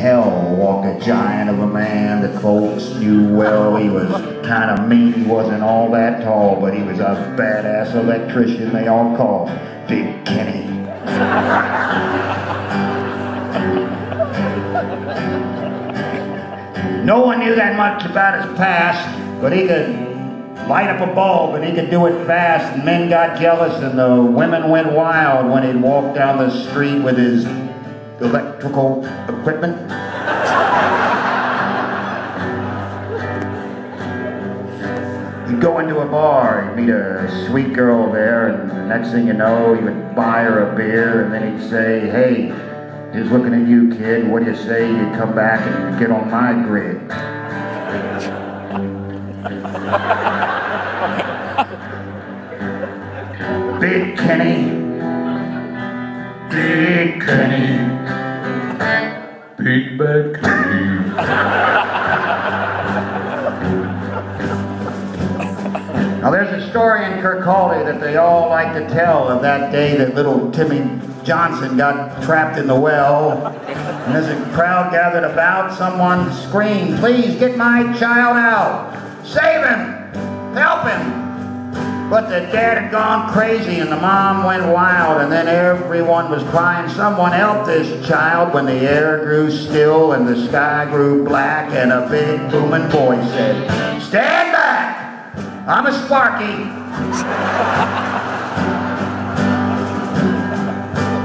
hell walked a giant of a man that folks knew well. He was kind of mean, he wasn't all that tall, but he was a badass electrician they all called Bad Kenny. No one knew that much about his past, but he could light up a bulb and he could do it fast, and men got jealous and the women went wild when he'd walk down the street with his electrical equipment. He'd go into a bar, he'd meet a sweet girl there, and the next thing you know, he would buy her a beer, and then he'd say, "Hey, here's looking at you, kid. What do you say you come back and get on my grid?" Bad Kenny, Bad Kenny, Big Bad Kenny. Now there's a story in Kirkcaldy that they all like to tell of that day that little Timmy Johnson got trapped in the well, and as a crowd gathered about, someone screamed, "Please get my child out! Save him! Help him!" But the dad had gone crazy and the mom went wild, and then everyone was crying, "Someone help this child," when the air grew still and the sky grew black and a big booming voice said, "Stand back! I'm a Sparky."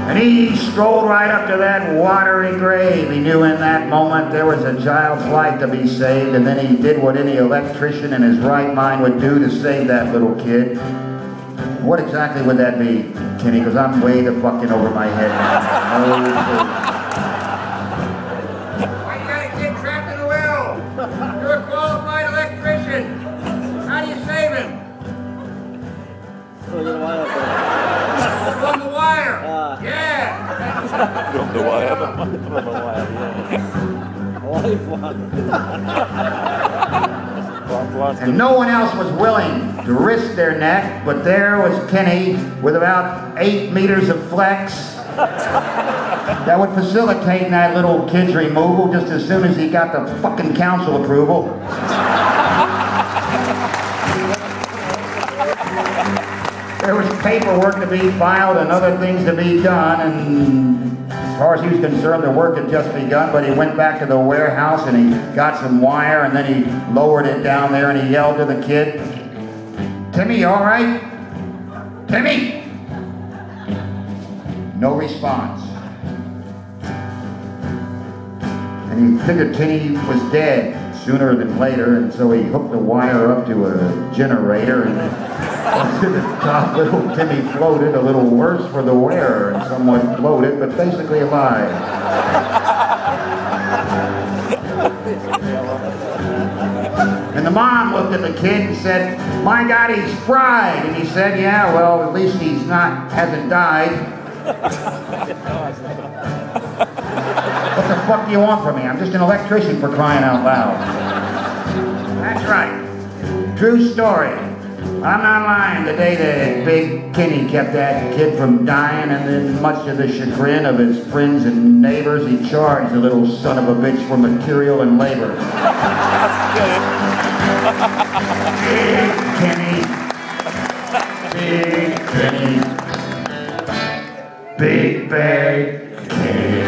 And he strolled right up to that watery grave. He knew in that moment there was a child's life to be saved, and then he did what any electrician in his right mind would do to save that little kid. What exactly would that be, Kenny? Because I'm way the fucking over my head now. Why you got a kid trapped in a well? You're a qualified electrician. How do you save him? From the wire. From the wire. Yeah. From the wire. From the wire, yeah. And no one else was willing to risk their neck, but there was Kenny with about 8 meters of flex that would facilitate that little kid's removal just as soon as he got the fucking council approval. There was paperwork to be filed and other things to be done, and as far as he was concerned, the work had just begun, but he went back to the warehouse and he got some wire, and then he lowered it down there and he yelled to the kid, "Timmy, you all right? Timmy?" No response. And he figured Kenny was dead sooner than later, and so he hooked the wire up to a generator, and to the top, little Timmy floated, a little worse for the wearer and somewhat bloated, but basically alive. And the mom looked at the kid and said, "My God, he's fried." And he said, "Yeah, well, at least hasn't died." "What the fuck do you want from me? I'm just an electrician, for crying out loud." That's right. True story. I'm not lying. The day that Bad Kenny kept that kid from dying, and then much to the chagrin of his friends and neighbors, he charged the little son of a bitch for material and labor. Bad Kenny. Bad Kenny. Big Bad Kenny.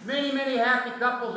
Many, many happy couples.